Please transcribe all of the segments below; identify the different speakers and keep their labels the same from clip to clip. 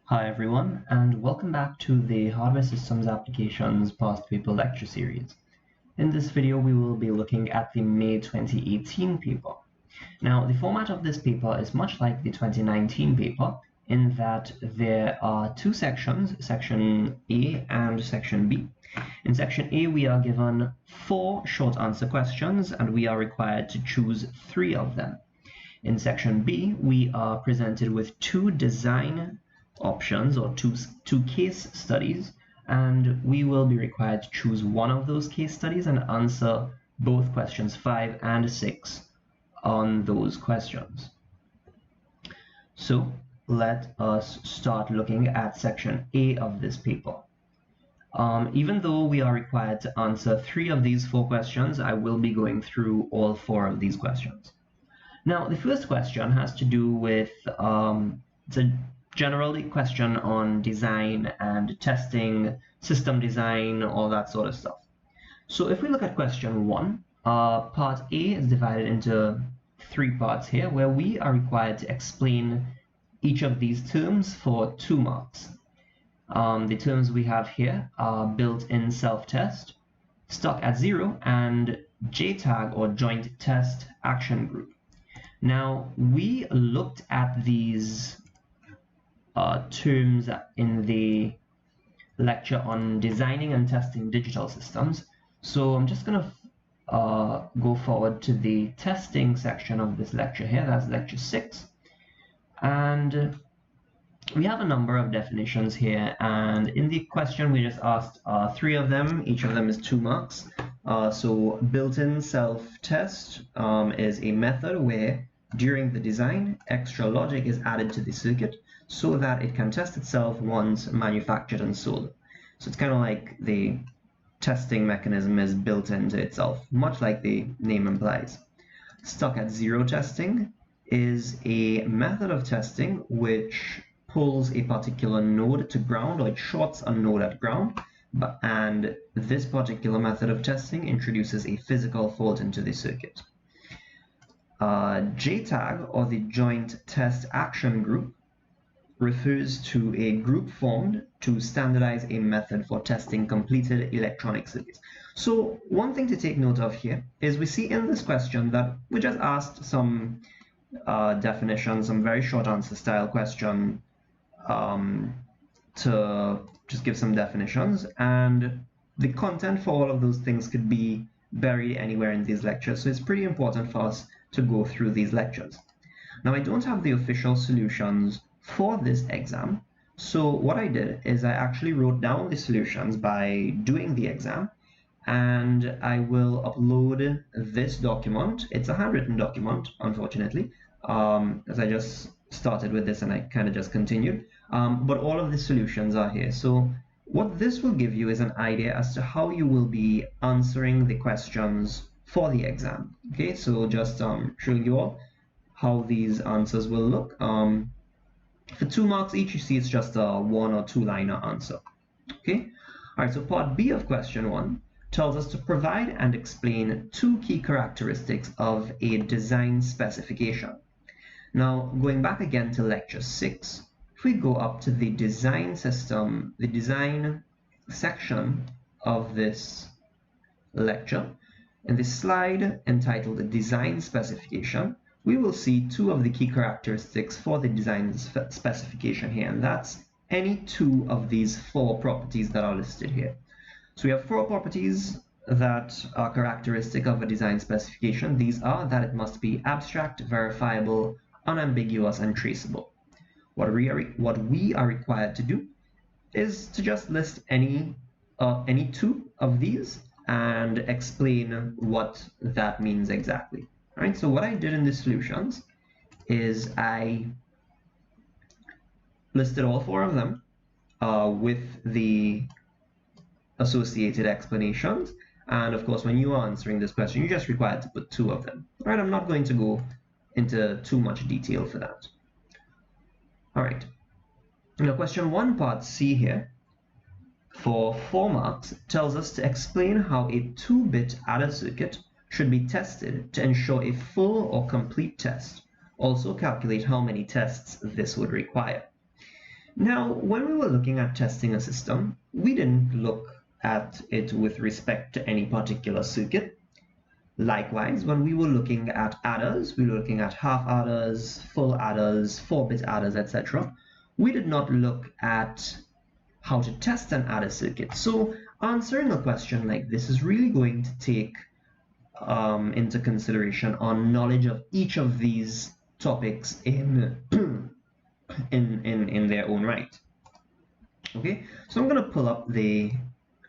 Speaker 1: Hi everyone, and welcome back to the Hardware Systems Applications Past Paper lecture series. In this video, we will be looking at the May 2018 paper. Now, the format of this paper is much like the 2019 paper in that there are two sections, Section A and Section B. In Section A, we are given 4 short answer questions, and we are required to choose 3 of them. In Section B, we are presented with 2 design options or two case studies, and we will be required to choose one of those case studies and answer both questions 5 and 6 on those questions. So let us start looking at Section A of this paper. Even though we are required to answer 3 of these 4 questions, I will be going through all 4 of these questions. Now, the first question has to do with it's a generally question on design and testing, system design, all that sort of stuff. So if we look at question 1, part A is divided into 3 parts here, where we are required to explain each of these terms for 2 marks. The terms we have here are built-in self-test, stuck at 0, and JTAG or joint test action group. Now, we looked at these terms in the lecture on designing and testing digital systems. So I'm just going to go forward to the testing section of this lecture here. That's lecture 6. And we have a number of definitions here. And in the question, we just asked 3 of them. Each of them is 2 marks. So built-in self-test is a method where during the design, extra logic is added to the circuit so that it can test itself once manufactured and sold. So it's kind of like the testing mechanism is built into itself, much like the name implies. Stuck at 0 testing is a method of testing which pulls a particular node to ground, or it shorts a node at ground, and this particular method of testing introduces a physical fault into the circuit. JTAG, or the Joint Test Action Group, refers to a group formed to standardize a method for testing completed electronic circuits. So one thing to take note of here is we see in this question that we just asked some definitions, some very short answer style question to just give some definitions, and the content for all of those things could be buried anywhere in these lectures. So it's pretty important for us to go through these lectures. Now, I don't have the official solutions for this exam, so what I did is I actually wrote down the solutions by doing the exam, and I will upload this document. It's a handwritten document, unfortunately, as I just started with this and I kind of just continued, but all of the solutions are here. So what this will give you is an idea as to how you will be answering the questions for the exam. Okay, so just showing you all how these answers will look. For 2 marks each, you see it's just a 1 or 2 liner answer. Okay, all right, so part B of question 1 tells us to provide and explain 2 key characteristics of a design specification. Now, going back again to lecture 6, if we go up to the design system, the design section of this lecture, in this slide entitled the design specification, we will see 2 of the key characteristics for the design specification here, and that's any 2 of these 4 properties that are listed here. So we have 4 properties that are characteristic of a design specification. These are that it must be abstract, verifiable, unambiguous, and traceable. What we are required to do is to just list any 2 of these and explain what that means exactly. All right, so what I did in the solutions is I listed all 4 of them with the associated explanations. And of course, when you are answering this question, you're just required to put 2 of them. All right, I'm not going to go into too much detail for that. All right, now question 1 part C here for 4 marks tells us to explain how a 2-bit adder circuit should be tested to ensure a full or complete test. Also calculate how many tests this would require. Now, when we were looking at testing a system, we didn't look at it with respect to any particular circuit. Likewise, when we were looking at adders, we were looking at half adders, full adders, 4-bit adders, etc. We did not look at how to test an adder circuit. So answering a question like this is really going to take into consideration our knowledge of each of these topics in their own right. Okay, so I'm going to pull up the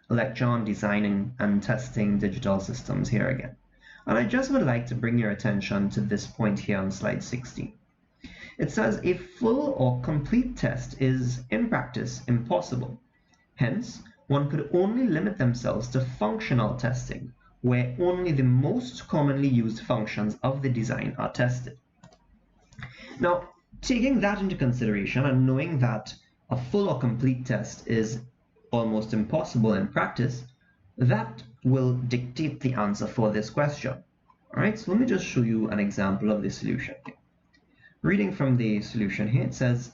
Speaker 1: lecture on designing and testing digital systems here again. And I just would like to bring your attention to this point here on slide 16. It says a full or complete test is, in practice, impossible. Hence, one could only limit themselves to functional testing, where only the most commonly used functions of the design are tested. Now, taking that into consideration and knowing that a full or complete test is almost impossible in practice, that will dictate the answer for this question. All right, so let me just show you an example of the solution here. Reading from the solution here, it says,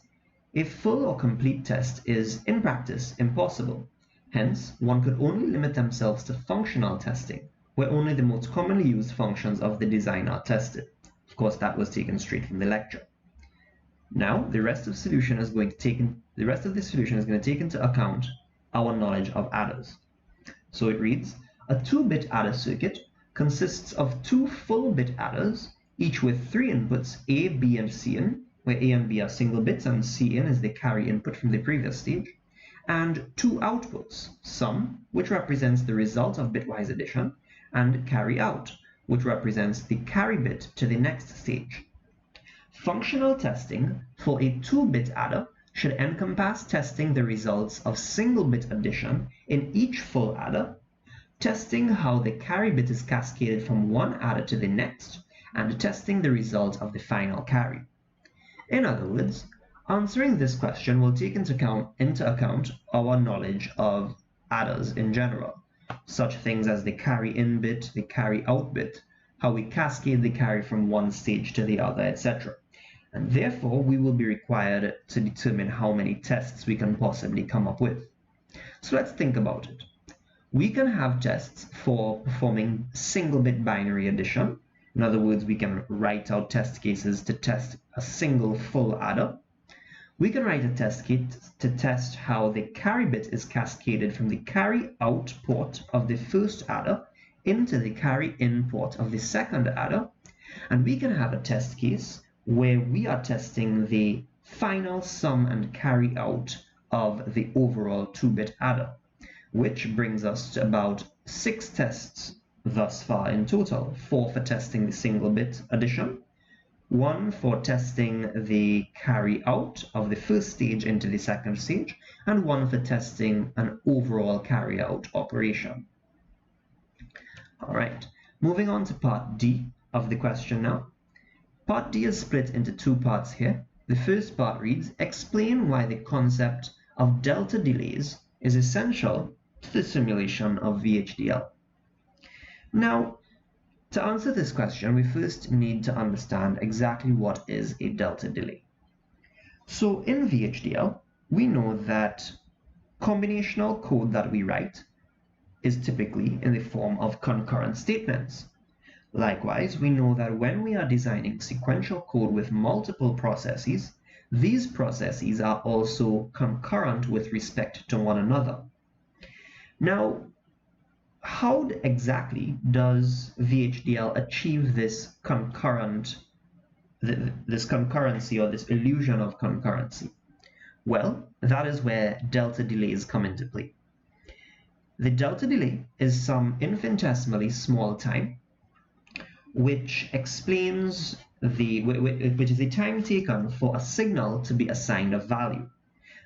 Speaker 1: a full or complete test is, in practice, impossible. Hence, one could only limit themselves to functional testing, where only the most commonly used functions of the design are tested. Of course, that was taken straight from the lecture. Now, the rest of the solution is going to take into account our knowledge of adders. So it reads, a 2-bit adder circuit consists of 2 full-bit adders, each with 3 inputs, A, B, and C in, where A and B are single bits and C in is the carry input from the previous stage, and 2 outputs, sum, which represents the result of bitwise addition, and carry out, which represents the carry bit to the next stage. Functional testing for a 2-bit adder should encompass testing the results of single-bit addition in each full adder, testing how the carry bit is cascaded from one adder to the next, and testing the result of the final carry. In other words, answering this question will take into account our knowledge of adders in general, such things as the carry in bit, the carry out bit, how we cascade the carry from one stage to the other, etc. And therefore, we will be required to determine how many tests we can possibly come up with. So let's think about it. We can have tests for performing single-bit binary addition. In other words, we can write out test cases to test a single full adder. We can write a test kit to test how the carry bit is cascaded from the carry out port of the first adder into the carry in port of the second adder. And we can have a test case where we are testing the final sum and carry out of the overall 2-bit adder, which brings us to about 6 tests thus far in total. 4 for testing the single bit addition, 1 for testing the carry out of the first stage into the second stage, and 1 for testing an overall carry out operation. All right, moving on to part D of the question now. Part D is split into 2 parts here. The first part reads, explain why the concept of delta delays is essential to the simulation of VHDL. Now, to answer this question, we first need to understand exactly what is a delta delay. So in VHDL, we know that combinational code that we write is typically in the form of concurrent statements. Likewise, we know that when we are designing sequential code with multiple processes, these processes are also concurrent with respect to one another. Now, how exactly does VHDL achieve this concurrency or this illusion of concurrency? Well, that is where delta delays come into play. The delta delay is some infinitesimally small time which explains which is the time taken for a signal to be assigned a value.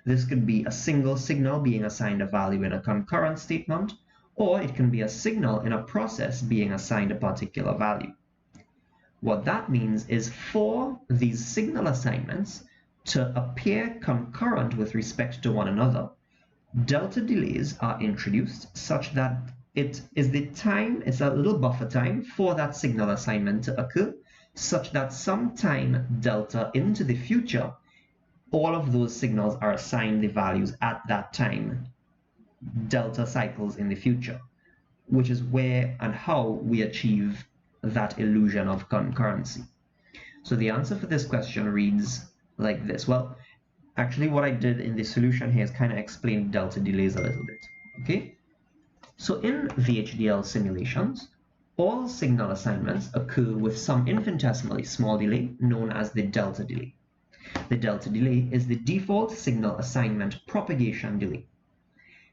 Speaker 1: This could be a single signal being assigned a value in a concurrent statement, or it can be a signal in a process being assigned a particular value. What that means is for these signal assignments to appear concurrent with respect to one another, delta delays are introduced such that it's a little buffer time for that signal assignment to occur, such that some time delta into the future, all of those signals are assigned the values at that time, delta cycles in the future, which is where and how we achieve that illusion of concurrency. So the answer for this question reads like this. Well, actually what I did in the solution here is kind of explain delta delays a little bit. Okay, so in VHDL simulations, all signal assignments occur with some infinitesimally small delay known as the delta delay. The delta delay is the default signal assignment propagation delay.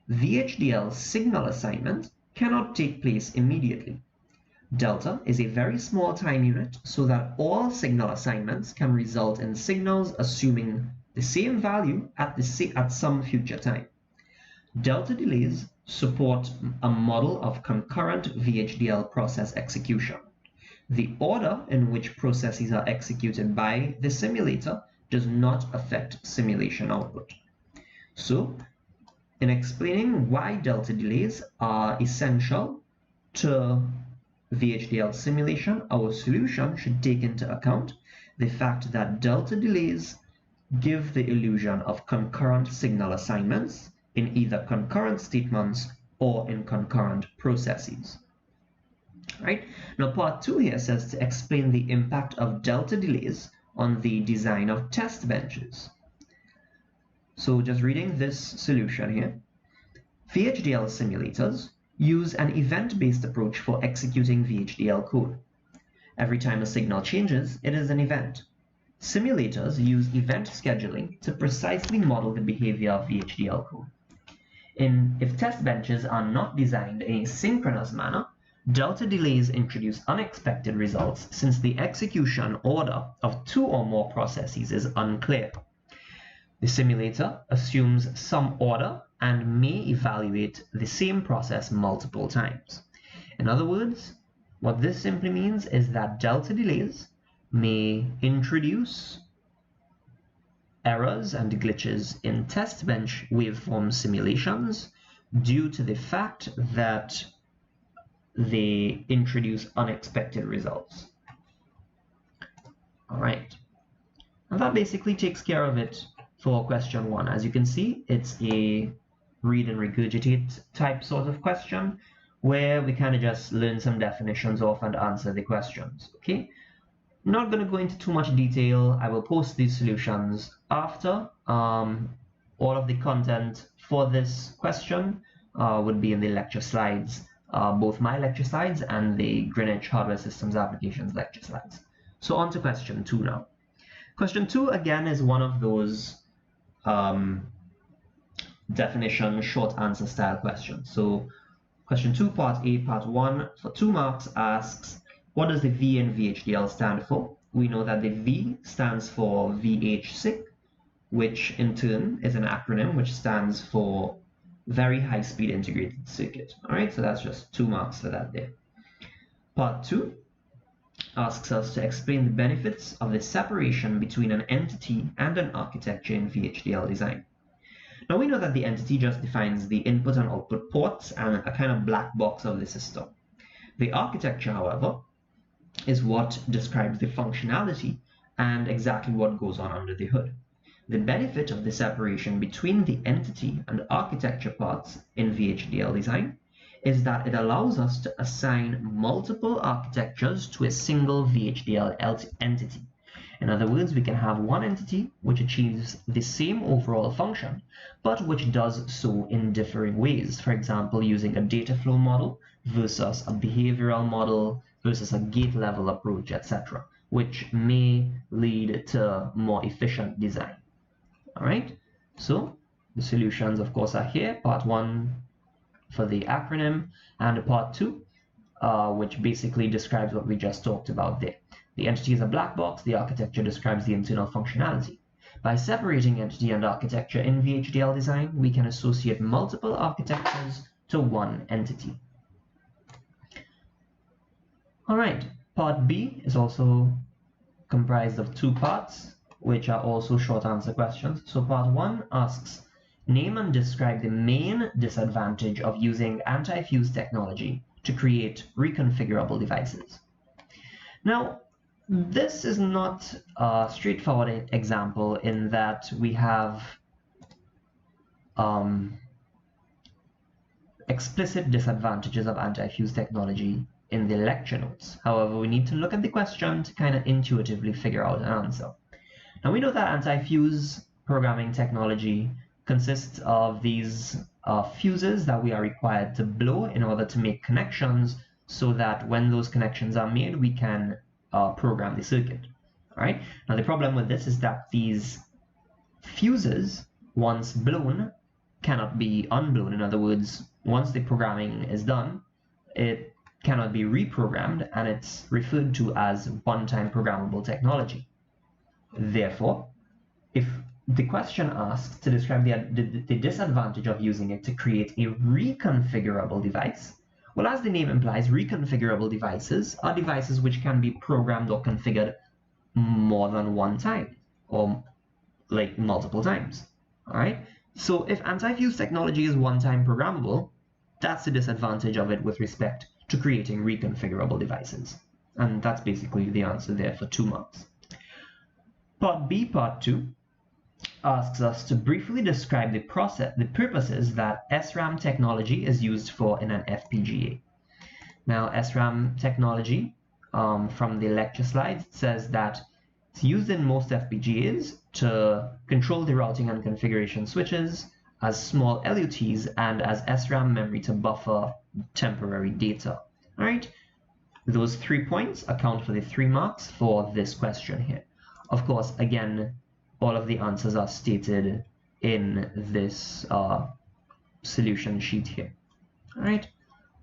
Speaker 1: VHDL signal assignment cannot take place immediately. Delta is a very small time unit so that all signal assignments can result in signals assuming the same value at some future time. Delta delays support a model of concurrent VHDL process execution. The order in which processes are executed by the simulator does not affect simulation output. So, in explaining why delta delays are essential to VHDL simulation, our solution should take into account the fact that delta delays give the illusion of concurrent signal assignments in either concurrent statements or in concurrent processes. Right? Now, part 2 here says to explain the impact of delta delays on the design of test benches. So just reading this solution here, VHDL simulators use an event-based approach for executing VHDL code. Every time a signal changes, it is an event. Simulators use event scheduling to precisely model the behavior of VHDL code. If test benches are not designed in a synchronous manner, delta delays introduce unexpected results since the execution order of two or more processes is unclear. The simulator assumes some order and may evaluate the same process multiple times. In other words, what this simply means is that delta delays may introduce errors and glitches in test bench waveform simulations due to the fact that they introduce unexpected results. All right, and that basically takes care of it for question 1. As you can see, it's a read and regurgitate type sort of question where we kind of just learn some definitions off and answer the questions. Okay, not going to go into too much detail. I will post these solutions after. All of the content for this question would be in the lecture slides, both my lecture slides and the Greenwich Hardware Systems Applications lecture slides. So on to question 2 now. Question 2 again is one of those definition short answer style questions. So question 2 part A part 1 for 2 marks asks, what does the V in VHDL stand for? We know that the V stands for VHSIC, which in turn is an acronym which stands for Very High Speed Integrated Circuit. All right, so that's just 2 marks for that there. Part 2 asks us to explain the benefits of the separation between an entity and an architecture in VHDL design. Now we know that the entity just defines the input and output ports and a kind of black box of the system. The architecture, however, is what describes the functionality and exactly what goes on under the hood. The benefit of the separation between the entity and architecture parts in VHDL design is that it allows us to assign multiple architectures to a single VHDL entity. In other words, we can have one entity which achieves the same overall function, but which does so in differing ways. For example, using a data flow model versus a behavioral model versus a gate level approach, etc., which may lead to more efficient design. All right, so the solutions, of course, are here. Part 1 for the acronym, and part 2, which basically describes what we just talked about there. The entity is a black box. The architecture describes the internal functionality. By separating entity and architecture in VHDL design, we can associate multiple architectures to one entity. All right, part B is also comprised of 2 parts, which are also short answer questions. So part 1 asks, name and describe the main disadvantage of using anti-fuse technology to create reconfigurable devices. Now, This is not a straightforward example in that we have explicit disadvantages of anti-fuse technology in the lecture notes. However, we need to look at the question to kind of intuitively figure out an answer. Now we know that anti-fuse programming technology consists of these fuses that we are required to blow in order to make connections so that when those connections are made, we can program the circuit. All right. Now the problem with this is that these fuses, once blown, cannot be unblown. In other words, once the programming is done, it cannot be reprogrammed, and it's referred to as one-time programmable technology. Therefore, if the question asks to describe the disadvantage of using it to create a reconfigurable device, well, as the name implies, reconfigurable devices are devices which can be programmed or configured more than one time, or like multiple times. All right. So if anti-fuse technology is one-time programmable, that's the disadvantage of it with respect to creating reconfigurable devices. And that's basically the answer there for 2 marks. Part B, part 2, asks us to briefly describe the purposes that SRAM technology is used for in an FPGA. Now, SRAM technology, from the lecture slides, says that it's used in most FPGAs to control the routing and configuration switches, as small LUTs, and as SRAM memory to buffer temporary data. All right, those 3 points account for the 3 marks for this question here. Of course, again, all of the answers are stated in this solution sheet here. All right,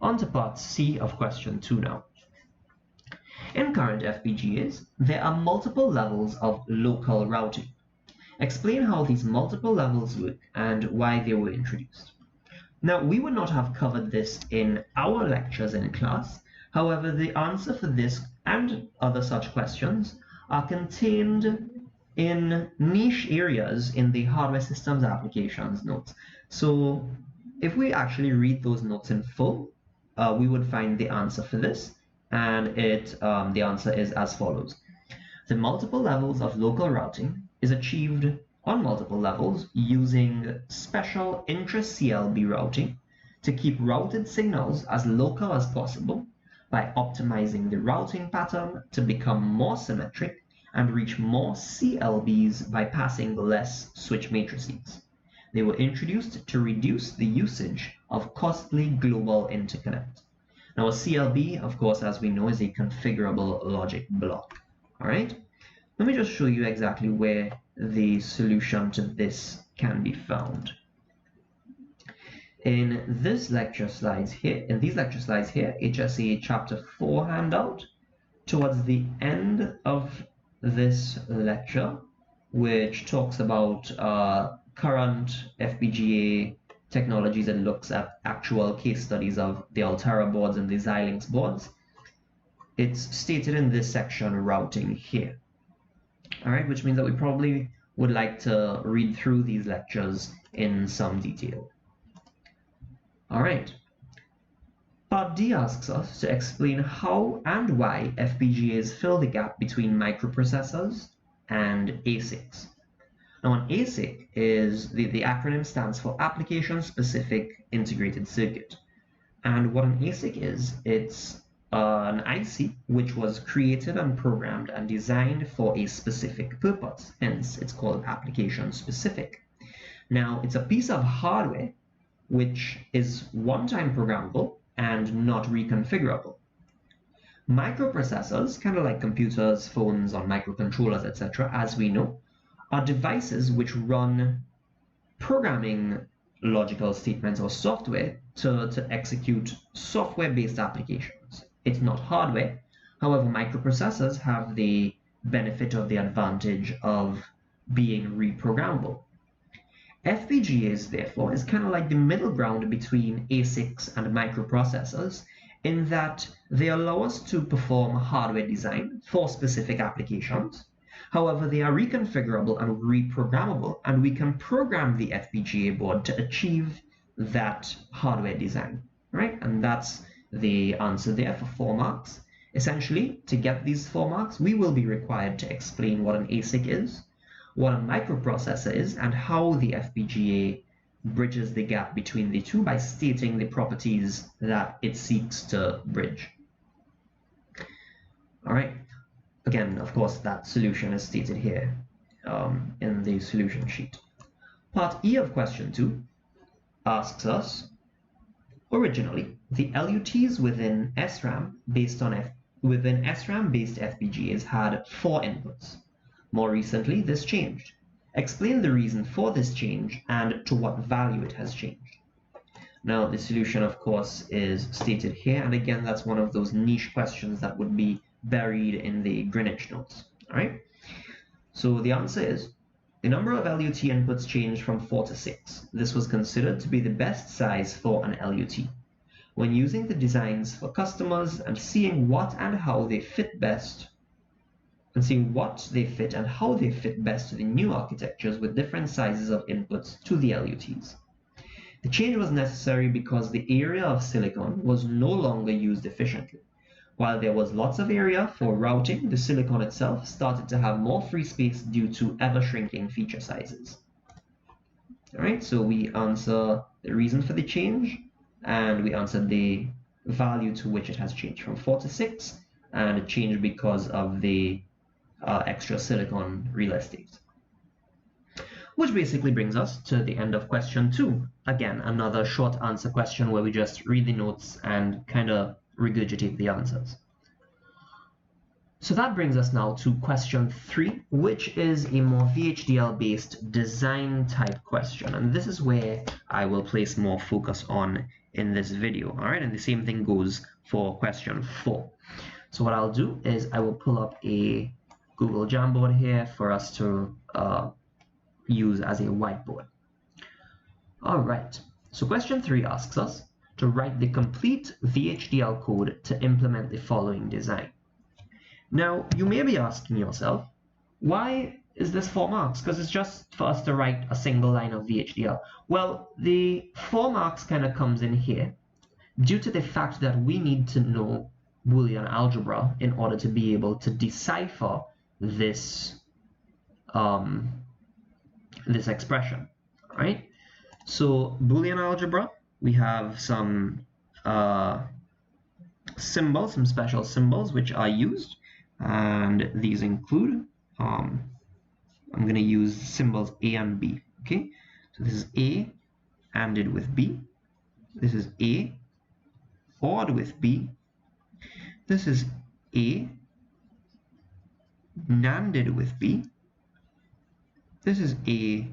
Speaker 1: on to part C of question 2 now. In current FPGAs, there are multiple levels of local routing. Explain how these multiple levels work and why they were introduced. Now, we would not have covered this in our lectures in class. However, the answer for this and other such questions are contained in niche areas in the hardware systems applications notes. So if we actually read those notes in full, we would find the answer for this, and the answer is as follows. The multiple levels of local routing is achieved on multiple levels using special intra-CLB routing to keep routed signals as local as possible by optimizing the routing pattern to become more symmetric and reach more CLBs by passing less switch matrices. They were introduced to reduce the usage of costly global interconnect. Now, a CLB, of course, as we know, is a configurable logic block. All right, let me just show you exactly where the solution to this can be found. In these lecture slides here, HSA Chapter 4 handout, towards the end of this lecture, which talks about current FPGA technologies and looks at actual case studies of the Altera boards and the Xilinx boards, it's stated in this section routing here. All right, which means that we probably would like to read through these lectures in some detail. All right. Part D asks us to explain how and why FPGAs fill the gap between microprocessors and ASICs. Now, an ASIC is, the acronym stands for Application Specific Integrated Circuit. And what an ASIC is, it's an IC which was created and programmed and designed for a specific purpose. Hence, it's called application specific. Now, it's a piece of hardware which is one-time programmable and not reconfigurable. Microprocessors, kind of like computers, phones, or microcontrollers, etc., as we know, are devices which run programming logical statements or software to execute software-based applications. It's not hardware. However, microprocessors have the benefit of the advantage of being reprogrammable. FPGAs, therefore, is kind of like the middle ground between ASICs and microprocessors in that they allow us to perform hardware design for specific applications. However, they are reconfigurable and reprogrammable, and we can program the FPGA board to achieve that hardware design, right? And that's the answer there for 4 marks. Essentially, to get these 4 marks, we will be required to explain what an ASIC is, what a microprocessor is, and how the FPGA bridges the gap between the two by stating the properties that it seeks to bridge. All right. Again, of course, that solution is stated here in the solution sheet. Part E of question 2 asks us, originally, the LUTs within SRAM-based FPGAs had 4 inputs. More recently, this changed. Explain the reason for this change and to what value it has changed. Now, the solution, of course, is stated here, and again, that's one of those niche questions that would be buried in the Greenwich notes. All right. So the answer is, the number of LUT inputs changed from 4 to 6. This was considered to be the best size for an LUT. When using the designs for customers and seeing what and how they fit best, and how they fit best to the new architectures with different sizes of inputs to the LUTs. The change was necessary because the area of silicon was no longer used efficiently. While there was lots of area for routing, the silicon itself started to have more free space due to ever-shrinking feature sizes. All right, so we answer the reason for the change, and we answer the value to which it has changed from 4 to 6, and it changed because of the extra silicon real estate. Which basically brings us to the end of question 2. Again, another short answer question where we just read the notes and kind of regurgitate the answers. So that brings us now to question 3, which is a more VHDL-based design type question. And this is where I will place more focus on in this video. All right, and the same thing goes for question 4. So what I'll do is I will pull up a Google Jamboard here for us to use as a whiteboard. All right, so question 3 asks us to write the complete VHDL code to implement the following design. Now, you may be asking yourself, why is this 4 marks? Because it's just for us to write a single line of VHDL. Well, the 4 marks kind of comes in here due to the fact that we need to know Boolean algebra in order to be able to decipher this this expression, right? So Boolean algebra, we have some symbols, some special symbols which are used, and these include I'm going to use symbols A and B. Okay, so this is A ANDed with B, this is A ORed with B, this is A NANDed with B, this is A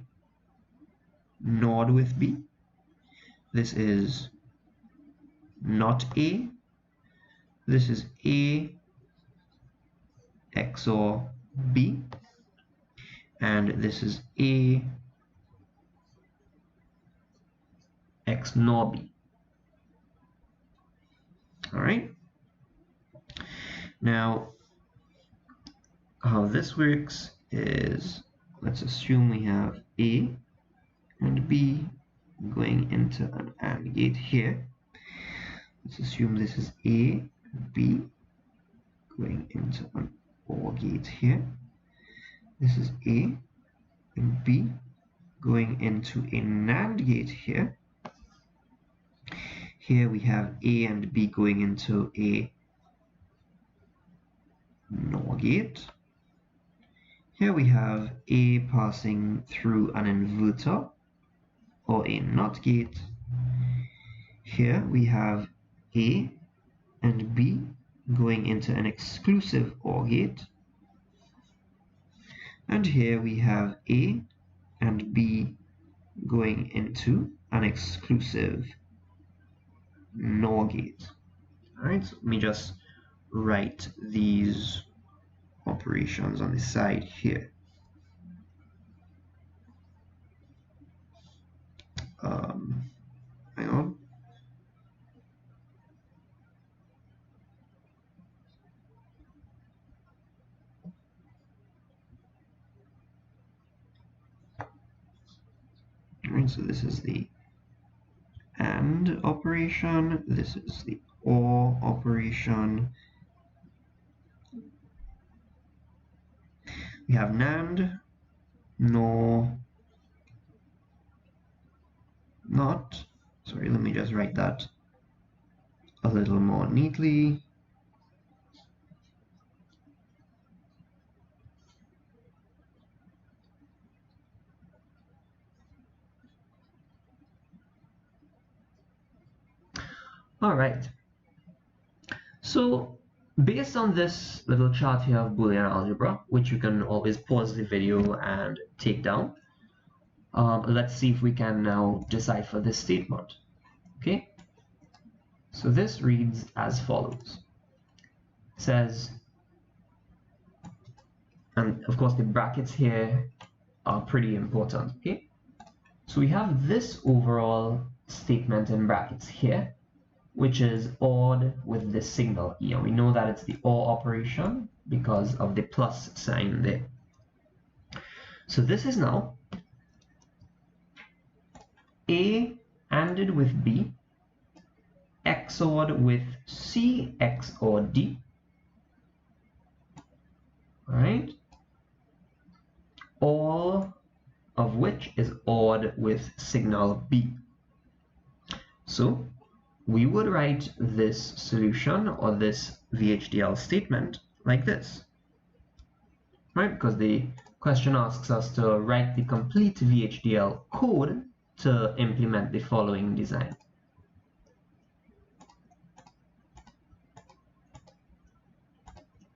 Speaker 1: NORed with B, this is not A, this is A XOR B, and this is A XNOR B. All right. Now, how this works is, let's assume we have A and B going into an AND gate here. Let's assume this is A and B going into an OR gate here. This is A and B going into a NAND gate here. Here we have A and B going into a NOR gate. Here we have A passing through an inverter or a NOT gate. Here we have A and B going into an exclusive OR gate. And here we have A and B going into an exclusive NOR gate. All right, so let me just write these operations on the side here. Hang on. All right, so this is the AND operation, this is the OR operation, we have NAND, NOR, NOT. Sorry, let me just write that a little more neatly. All right. So based on this little chart here of Boolean algebra, which you can always pause the video and take down, let's see if we can now decipher this statement. Okay. So this reads as follows. It says, and of course the brackets here are pretty important. Okay. So we have this overall statement in brackets here, which is OR with the signal E. And we know that it's the OR operation because of the plus sign there. So this is now A ANDed with B, XORed with C XOR D, right? All of which is ORed with signal B. So we would write this solution or this VHDL statement like this, right? Because the question asks us to write the complete VHDL code to implement the following design.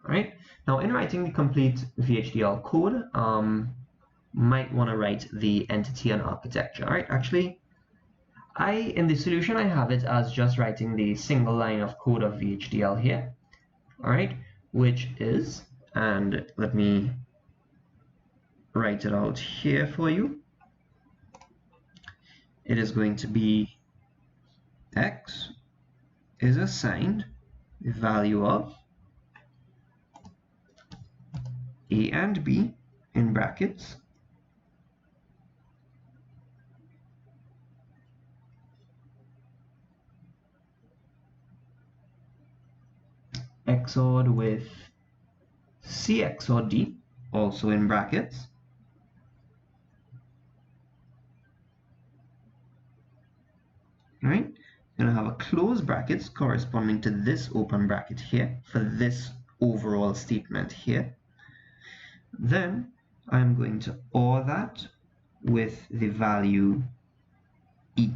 Speaker 1: All right. Now, in writing the complete VHDL code, might want to write the entity and architecture. All right. Actually, in the solution, I have it as just writing the single line of code of VHDL here, all right, which is, and let me write it out here for you. It is going to be X is assigned the value of A and B in brackets XORed with C XOR D, also in brackets, right? I'm going to have a closed brackets corresponding to this open bracket here for this overall statement here. Then I'm going to OR that with the value E.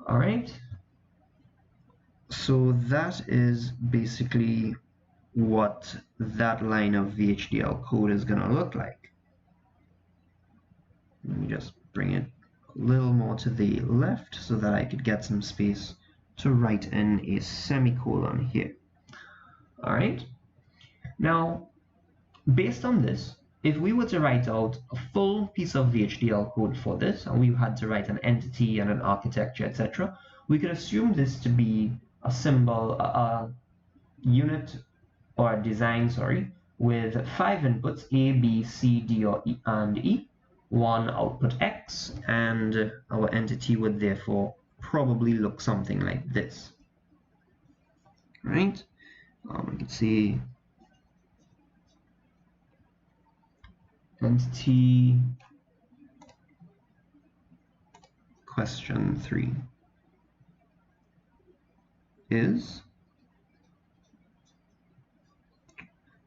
Speaker 1: All right. So that is basically what that line of VHDL code is going to look like. Let me just bring it a little more to the left so that I could get some space to write in a semicolon here. All right. Now, based on this, if we were to write out a full piece of VHDL code for this, and we had to write an entity and an architecture, etc., we could assume this to be a symbol, a unit or a design, sorry, with 5 inputs, A, B, C, D, or E, and E, 1 output X, and our entity would therefore probably look something like this, right? We can see entity question 3 is,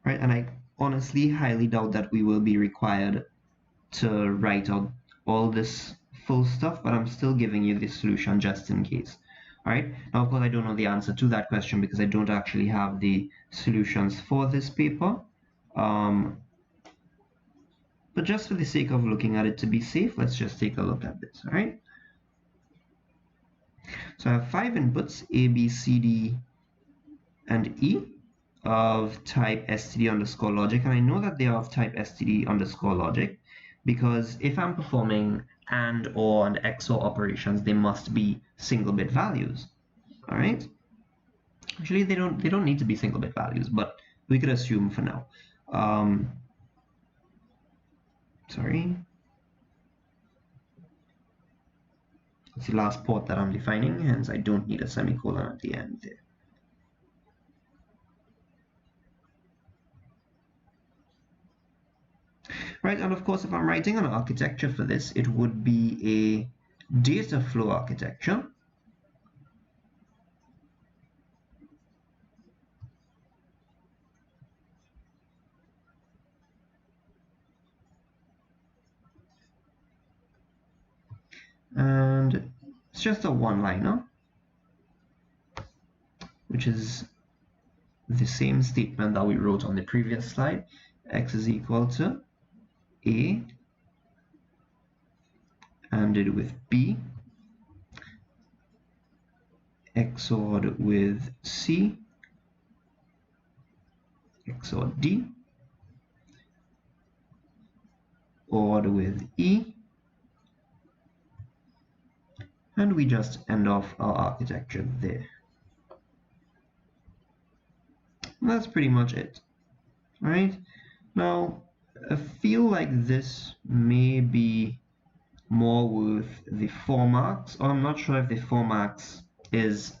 Speaker 1: right, and I honestly highly doubt that we will be required to write out all this full stuff, but I'm still giving you the solution just in case. All right, now of course I don't know the answer to that question because I don't actually have the solutions for this paper, but just for the sake of looking at it to be safe, let's just take a look at this. All right, so I have 5 inputs, A, B, C, D, and E of type std_logic, and I know that they are of type std_logic because if I'm performing AND, OR, and XOR operations, they must be single bit values. All right. Actually, they don't need to be single bit values, but we could assume for now. Sorry. It's the last port that I'm defining, hence I don't need a semicolon at the end there. right? And of course, if I'm writing an architecture for this, it would be a data flow architecture. And it's just a one-liner, which is the same statement that we wrote on the previous slide. X is equal to A ANDed with B, XORed with C, XOR D, ORed with E, and we just end off our architecture there. And that's pretty much it. Right? Now, I feel like this may be more worth the 4 marks, or I'm not sure if the 4 marks is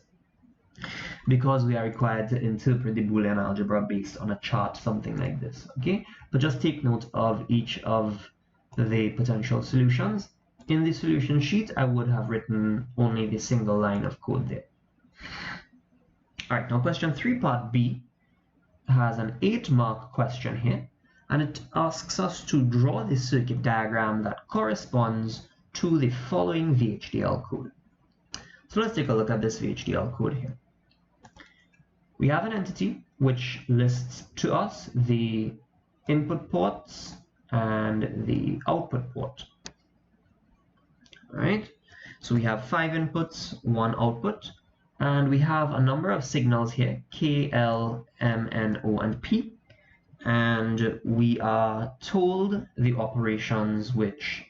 Speaker 1: because we are required to interpret the Boolean algebra based on a chart, something like this, okay? But just take note of each of the potential solutions. In the solution sheet, I would have written only the single line of code there. All right, now question 3 part B has an 8-mark question here, and it asks us to draw the circuit diagram that corresponds to the following VHDL code. So let's take a look at this VHDL code here. We have an entity which lists to us the input ports and the output port. All right, so we have 5 inputs, 1 output, and we have a number of signals here, K, L, M, N, O, and P, and we are told the operations which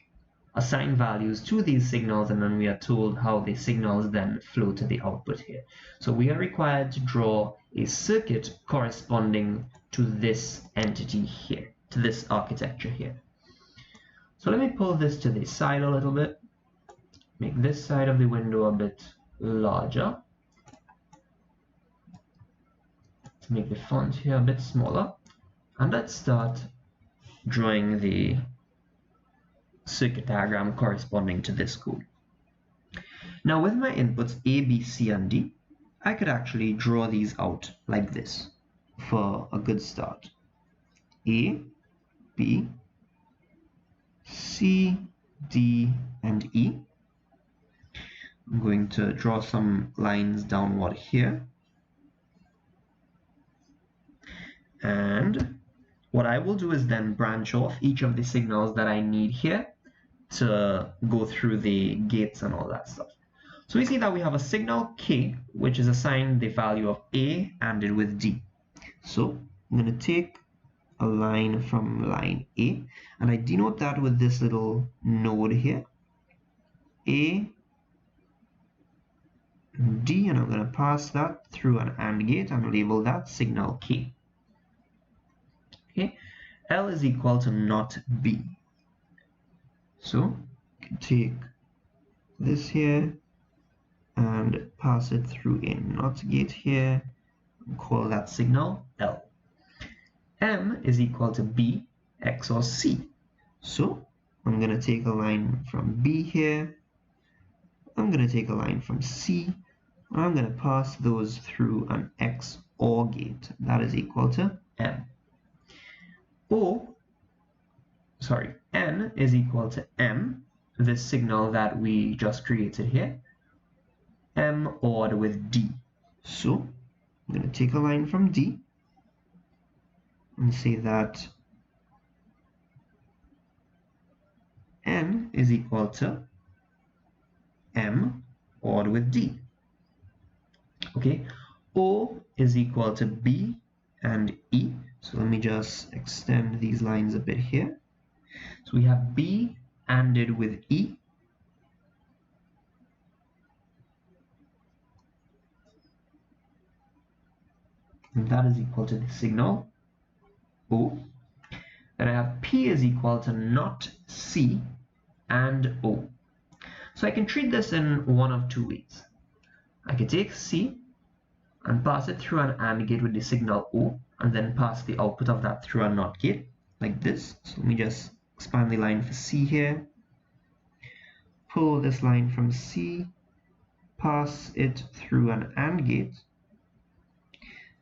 Speaker 1: assign values to these signals, and then we are told how the signals then flow to the output here. So we are required to draw a circuit corresponding to this entity here, to this architecture here. So let me pull this to the side a little bit, make this side of the window a bit larger, to make the font here a bit smaller, and let's start drawing the circuit diagram corresponding to this code. Now with my inputs A, B, C, and D, I could actually draw these out like this for a good start. A, B, C, D, and E. I'm going to draw some lines downward here. And what I will do is then branch off each of the signals that I need here to go through the gates and all that stuff. So we see that we have a signal K, which is assigned the value of A ANDed with D. So I'm going to take a line from line A, and I denote that with this little node here, A and D, and I'm going to pass that through an AND gate and label that signal K. Okay, L is equal to not B. So I can take this here and pass it through a NOT gate here and call that signal L. M is equal to B XOR C. So I'm going to take a line from B here, I'm going to take a line from C, and I'm going to pass those through an XOR gate. That is equal to M. N is equal to M, this signal that we just created here, M ORed with D. So I'm going to take a line from D and say that N is equal to M ORed with D. Okay, O is equal to B and E. So let me just extend these lines a bit here. So we have B ANDed with E. And that is equal to the signal O. And I have P is equal to not C and O. So I can treat this in one of two ways. I could take C and pass it through an AND gate with the signal O, and then pass the output of that through a NOT gate like this. So let me just expand the line for C here, pull this line from C, pass it through an AND gate,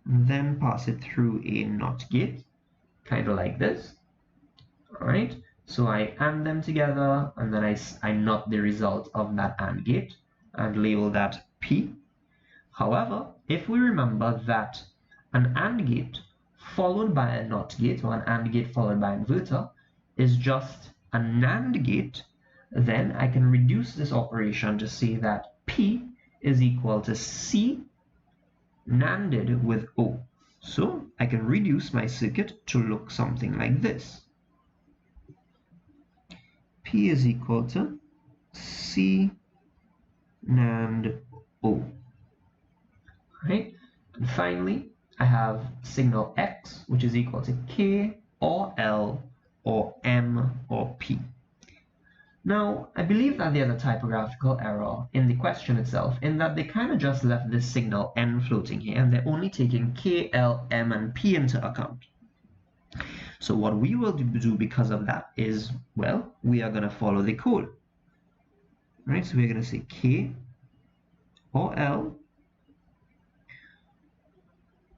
Speaker 1: and then pass it through a NOT gate, kind of like this. All right, so I AND them together, and then I NOT the result of that AND gate and label that P. However, if we remember that an AND gate followed by a NOT gate, or an AND gate followed by an inverter, is just a NAND gate, then I can reduce this operation to say that P is equal to C NANDed with O. So I can reduce my circuit to look something like this. P is equal to C NAND O. Right? And finally, I have signal X, which is equal to K or L or M or P. Now, I believe that there's a typographical error in the question itself, in that they kind of just left this signal N floating here, and they're only taking K, L, M, and P into account. So what we will do because of that is, well, we are going to follow the code. Right? So we're going to say K or L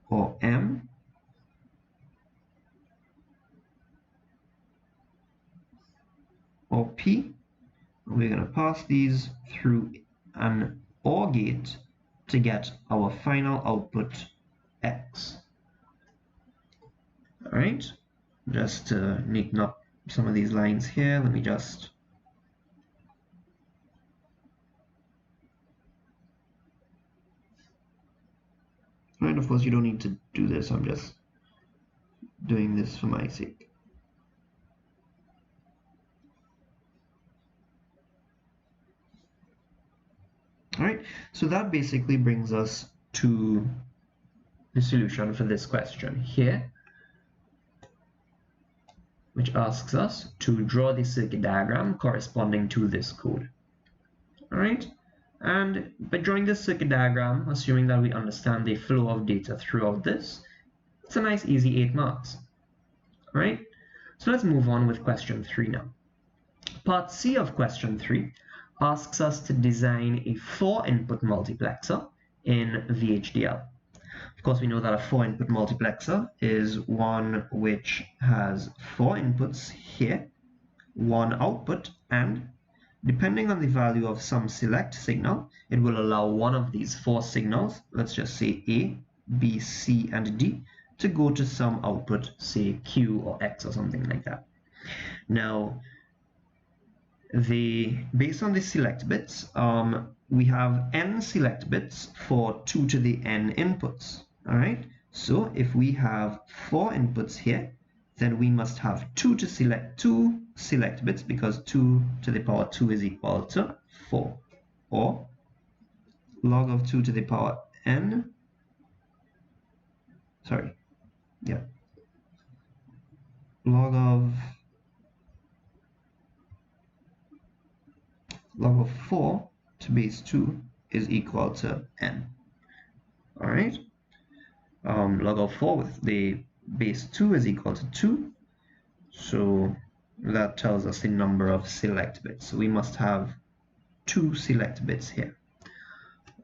Speaker 1: or M or P. We're going to pass these through an OR gate to get our final output X. All right, just to neaten up some of these lines here, let me just and of course you don't need to do this, I'm just doing this for my sake. All right, so that basically brings us to the solution for this question here, which asks us to draw the circuit diagram corresponding to this code. All right, and by drawing this circuit diagram, assuming that we understand the flow of data throughout this, it's a nice easy 8 marks. All right, so let's move on with question 3 now. Part C of question 3 asks us to design a 4-input multiplexer in VHDL. Of course, we know that a 4-input multiplexer is one which has 4 inputs here, 1 output, and depending on the value of some select signal, it will allow one of these 4 signals, let's just say A, B, C, and D, to go to some output, say Q or X or something like that. Now, based on the select bits, we have n select bits for 2 to the n inputs. All right, so if we have 4 inputs here, then we must have 2 select bits, because 2 to the power 2 is equal to 4, or log of 2 to the power n, log of 4 to base 2 is equal to n. All right, log of 4 with the base 2 is equal to 2, so that tells us the number of select bits. So we must have 2 select bits here.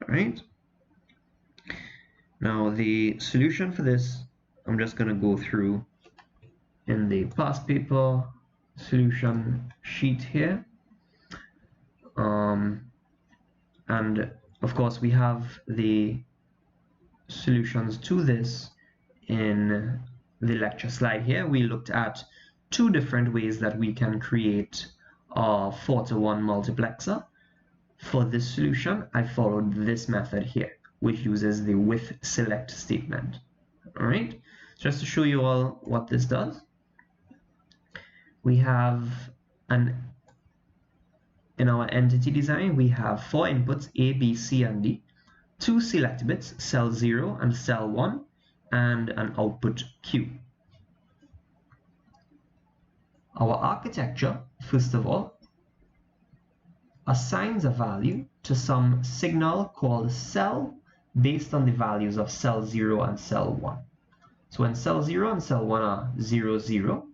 Speaker 1: All right, now the solution for this, I'm just going to go through in the past paper solution sheet here. And of course we have the solutions to this in the lecture slide here. We looked at 2 different ways that we can create a 4-to-1 multiplexer. For this solution, I followed this method here, which uses the with select statement. All right, just to show you all what this does, we have in our entity design, we have 4 inputs A, B, C, and D, 2 select bits, cell 0 and cell 1, and an output Q. Our architecture, first of all, assigns a value to some signal called cell based on the values of cell 0 and cell 1. So when cell 0 and cell 1 are 0, 0,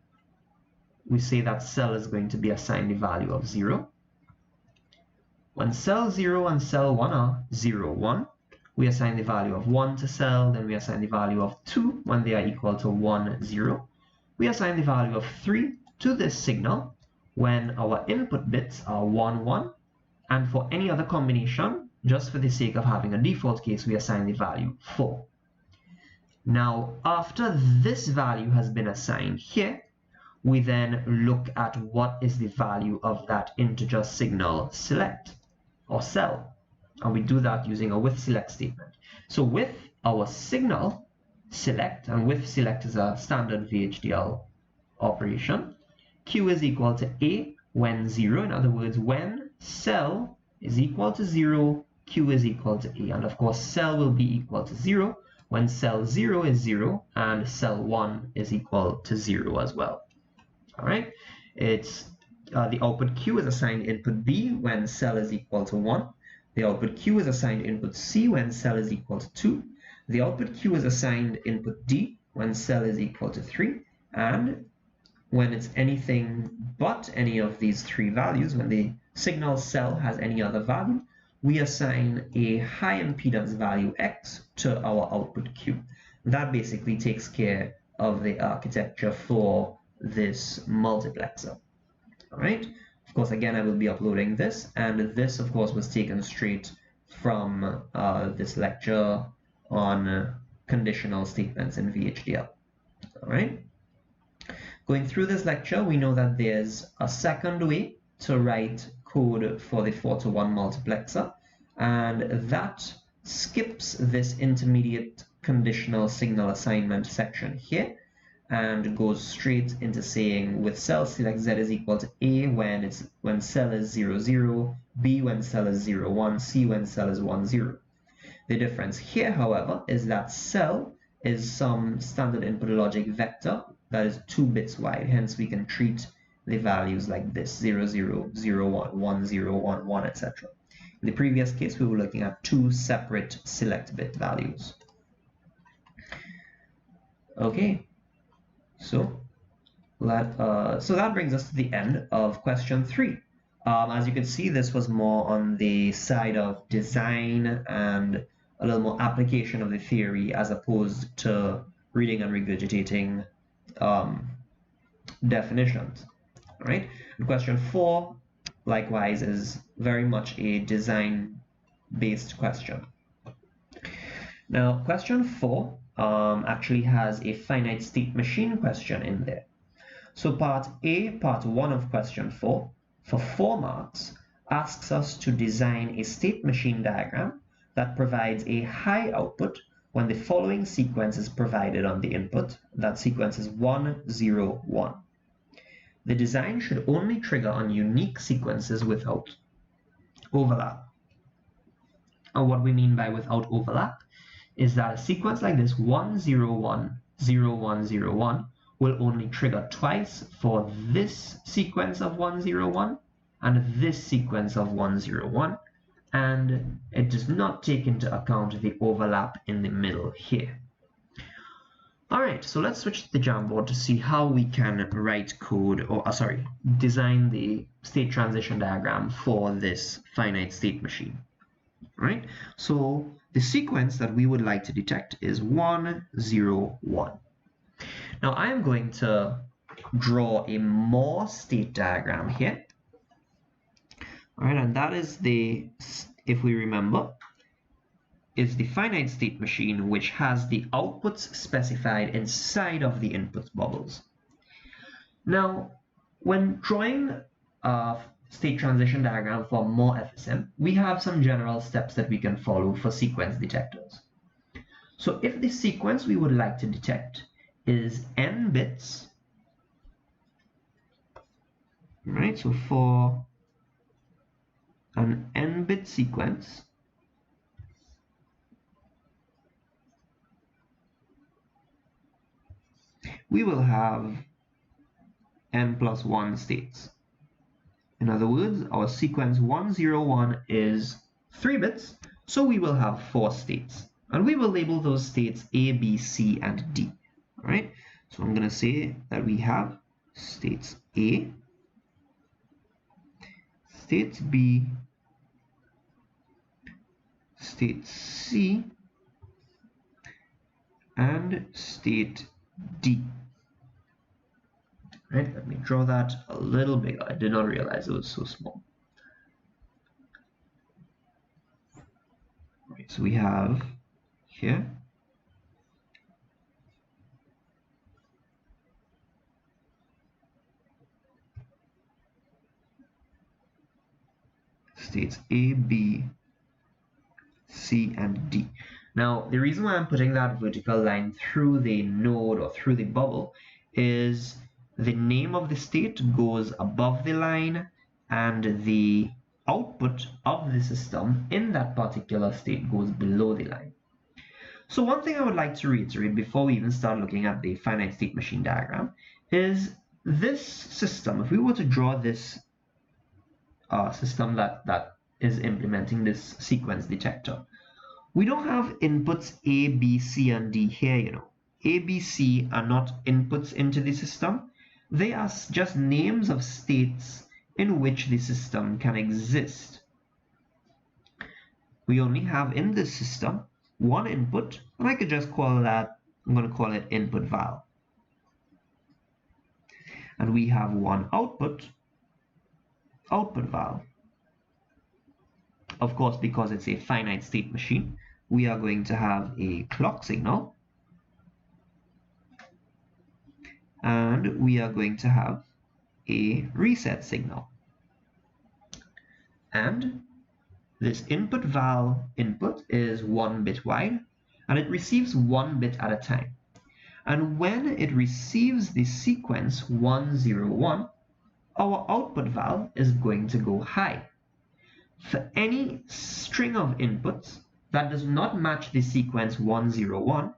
Speaker 1: we say that cell is going to be assigned the value of 0. When cell 0 and cell 1 are 0, 1, we assign the value of 1 to cell, then we assign the value of 2 when they are equal to 1, 0. We assign the value of 3 to this signal when our input bits are 1, 1, and for any other combination, just for the sake of having a default case, we assign the value 4. Now, after this value has been assigned here, we then look at what is the value of that integer signal select or cell, and we do that using a with select statement. So with our signal select, and with select is a standard VHDL operation, Q is equal to A when 0, in other words, when cell is equal to 0, Q is equal to A, and of course cell will be equal to 0 when cell 0 is 0 and cell 1 is equal to 0 as well. All right, it's the output Q is assigned input B when cell is equal to 1. The output Q is assigned input C when cell is equal to 2. The output Q is assigned input D when cell is equal to 3. And when it's anything but any of these three values, when the signal cell has any other value, we assign a high impedance value X to our output Q. That basically takes care of the architecture for this multiplexer. All right. Of course, again, I will be uploading this, and this, of course, was taken straight from this lecture on conditional statements in VHDL. All right. Going through this lecture, we know that there's a second way to write code for the 4-to-1 multiplexer, and that skips this intermediate conditional signal assignment section here and goes straight into saying with cell select Z is equal to A when cell is 0, 0, B when cell is 0, 1, C when cell is 1, 0. The difference here, however, is that cell is some standard input logic vector that is 2 bits wide. Hence, we can treat the values like this: 0, 0, 0, 1, 1, 0, 1, 1, etc. In the previous case, we were looking at 2 separate select bit values. Okay. So that brings us to the end of question 3. As you can see, this was more on the side of design and a little more application of the theory as opposed to reading and regurgitating definitions. All right. And question 4, likewise, is very much a design-based question. Now, question 4 actually has a finite state machine question in there. So part 1 of question 4, for 4 marks, asks us to design a state machine diagram that provides a high output when the following sequence is provided on the input. That sequence is 1, 0, 1. The design should only trigger on unique sequences without overlap. And what we mean by without overlap is that a sequence like this, 1, 0, 1, 0, 1, 0, 1, will only trigger twice for this sequence of 1, 0, 1 and this sequence of 1, 0, 1, and it does not take into account the overlap in the middle here. All right, so let's switch to the Jamboard to see how we can write code, or design the state transition diagram for this finite state machine. All right, so the sequence that we would like to detect is 1, 0, 1. Now I am going to draw a more state diagram here. All right, and that is the, if we remember, is the finite state machine which has the outputs specified inside of the input bubbles. Now, when drawing a state transition diagram for more FSM, we have some general steps that we can follow for sequence detectors. So if the sequence we would like to detect is n bits, right? So for an n-bit sequence, we will have n plus 1 states. In other words, our sequence 1, 0, 1 is 3 bits, so we will have 4 states. And we will label those states A, B, C, and D. All right, so I'm going to say that we have states A, state B, state C, and state D. Right, let me draw that a little bigger. I did not realize it was so small. Right, so we have here states A, B, C, and D. Now, the reason why I'm putting that vertical line through the node or through the bubble is the name of the state goes above the line and the output of the system in that particular state goes below the line. So one thing I would like to reiterate before we even start looking at the finite state machine diagram is this system, if we were to draw this system that is implementing this sequence detector, we don't have inputs A, B, C, and D here, you know. A, B, C are not inputs into the system. They are just names of states in which the system can exist. We only have in this system one input, and I could just call that, I'm going to call it input val. And we have one output val. Of course, because it's a finite state machine, we are going to have a clock signal, and we are going to have a reset signal. And this input val input is 1 bit wide, and it receives 1 bit at a time. And when it receives the sequence 101, our output val is going to go high. For any string of inputs that does not match the sequence 101,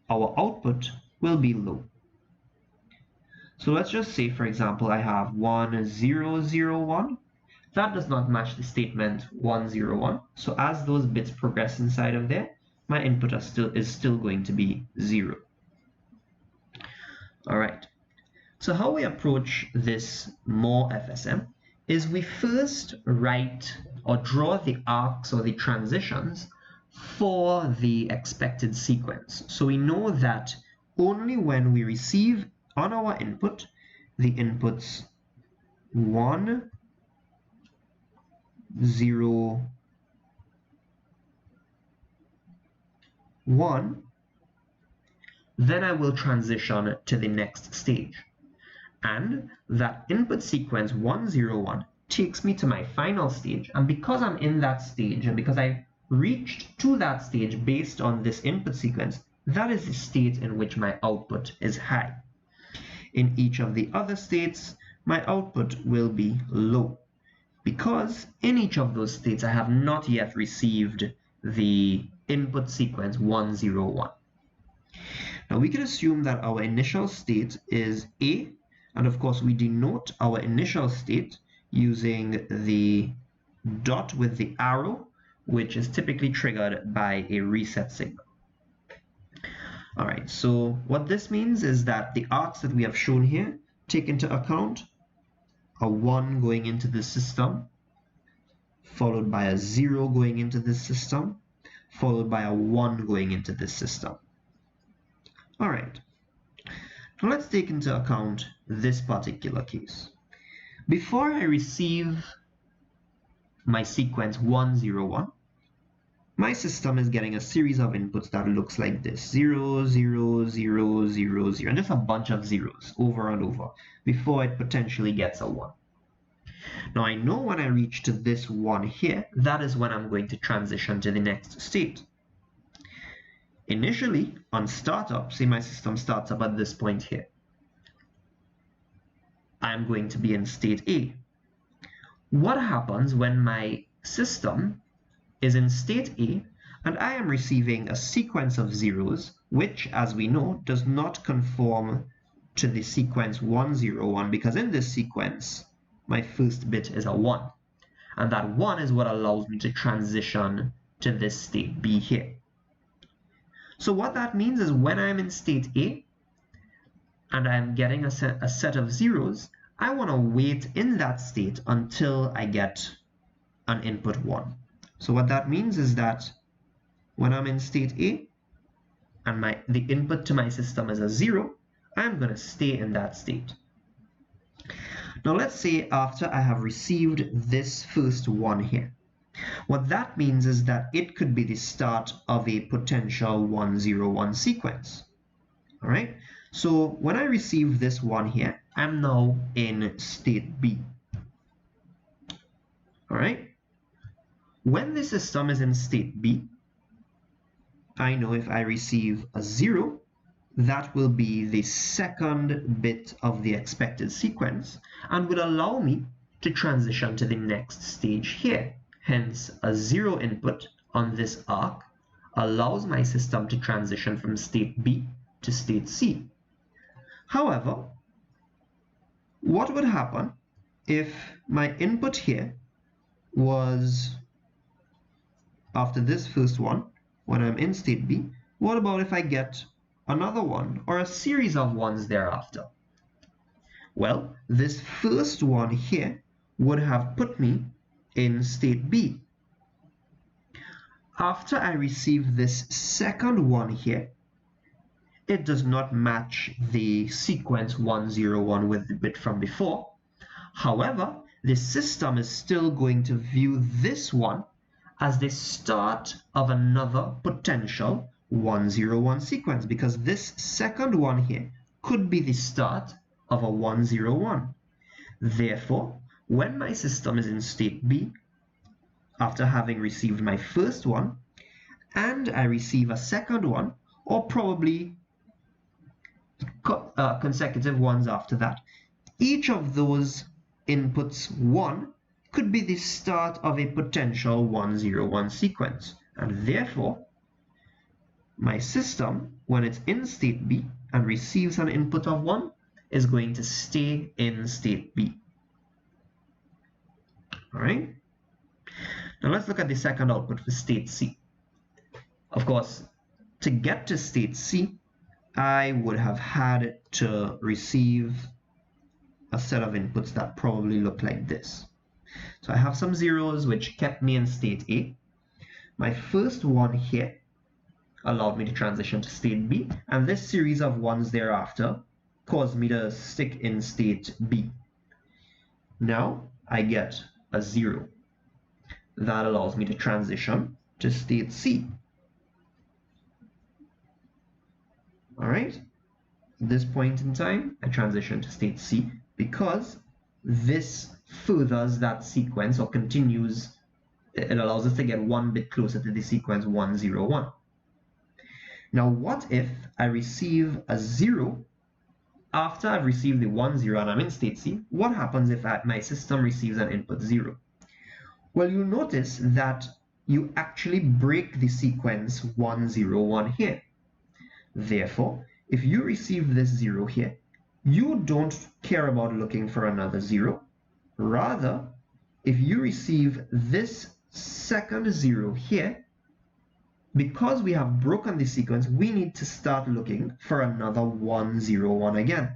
Speaker 1: our output will be low. So let's just say, for example, I have 1001. That does not match the statement 101. So as those bits progress inside of there, my input is still going to be 0. All right. So how we approach this Moore FSM is we first write or draw the arcs or the transitions for the expected sequence. So we know that only when we receive on our input the inputs 1, 0, 1, then I will transition to the next stage. And that input sequence 101 takes me to my final stage. And because I'm in that stage, and because I reached to that stage based on this input sequence, that is the state in which my output is high. In each of the other states, my output will be low, because in each of those states I have not yet received the input sequence 101. Now we can assume that our initial state is A, and of course we denote our initial state using the dot with the arrow, which is typically triggered by a reset signal. All right, so what this means is that the arcs that we have shown here take into account a 1 going into the system, followed by a 0 going into this system, followed by a 1 going into this system. All right, now let's take into account this particular case. Before I receive my sequence 101, my system is getting a series of inputs that looks like this: 0, 0, 0, 0, 0, and just a bunch of zeros over and over before it potentially gets a 1. Now I know when I reach to this 1 here, that is when I'm going to transition to the next state. Initially, on startup, say my system starts up at this point here, I'm going to be in state A. What happens when my system is in state A and I am receiving a sequence of zeros, which, as we know, does not conform to the sequence 101, because in this sequence, my first bit is a 1. And that 1 is what allows me to transition to this state B here. So what that means is when I'm in state A and I'm getting a set of zeros, I want to wait in that state until I get an input 1. So what that means is that when I'm in state A and the input to my system is a 0, I'm going to stay in that state. Now let's say after I have received this first 1 here. What that means is that it could be the start of a potential 101 sequence. All right, so when I receive this 1 here, I'm now in state B. All right, when the system is in state B, I know if I receive a 0, that will be the second bit of the expected sequence and will allow me to transition to the next stage here. Hence, a 0 input on this arc allows my system to transition from state B to state C. However, what would happen if my input here was after this first one, when I'm in state B? What about if I get another one or a series of ones thereafter? Well, this first one here would have put me in state B. After I receive this second one here, it does not match the sequence 101 with the bit from before. However, the system is still going to view this one as the start of another potential 101 sequence, because this second one here could be the start of a 101. Therefore, when my system is in state B, after having received my first one, and I receive a second one, or probably consecutive ones after that, each of those inputs 1 could be the start of a potential 101 sequence. And therefore, my system, when it's in state B and receives an input of 1, is going to stay in state B. All right? Now let's look at the second output for state C. Of course, to get to state C, I would have had to receive a set of inputs that probably look like this. So I have some zeros which kept me in state A. My first one here allowed me to transition to state B, and this series of ones thereafter caused me to stick in state B. Now I get a 0. That allows me to transition to state C. All right, at this point in time, I transition to state C because this furthers that sequence or continues. It allows us to get one bit closer to the sequence 101. Now, what if I receive a 0 after I've received the 10 and I'm in state C? What happens if my system receives an input 0? Well, you'll notice that you actually break the sequence 101 here. Therefore, if you receive this 0 here, you don't care about looking for another 0. Rather, if you receive this second 0 here, because we have broken the sequence, we need to start looking for another 101 again.